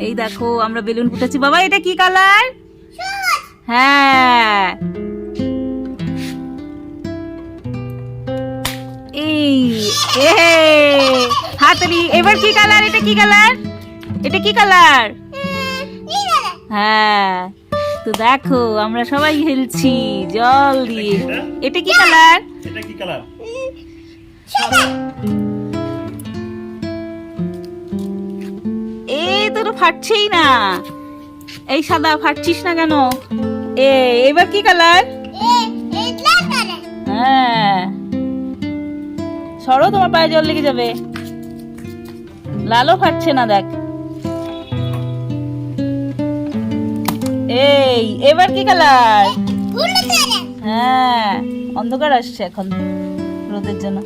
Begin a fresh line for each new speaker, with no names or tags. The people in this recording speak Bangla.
এই দেখো আমরা বেলুন ফুটেছি। বাবা এটা কি কালার? হ্যাঁ, এই এ হাতড়ি। এবার কি কালার? এটা কি কালার? এটা কি কালার? হ্যাঁ, তো দেখো আমরা সবাই খেলছি জল দিয়ে। এটা কি কালার?
এটা কি কালার?
এই তো ফাটছেই না। এই সাদা, ফাটছিস না কেন? এবার কি কালার? হ্যাঁ, সরো, তোমার পায়ে জল লেগে যাবে। লালও ফাটছে না, দেখ। এবার কি কালার? হ্যাঁ, অন্ধকার আসছে এখন রোদের জন্য।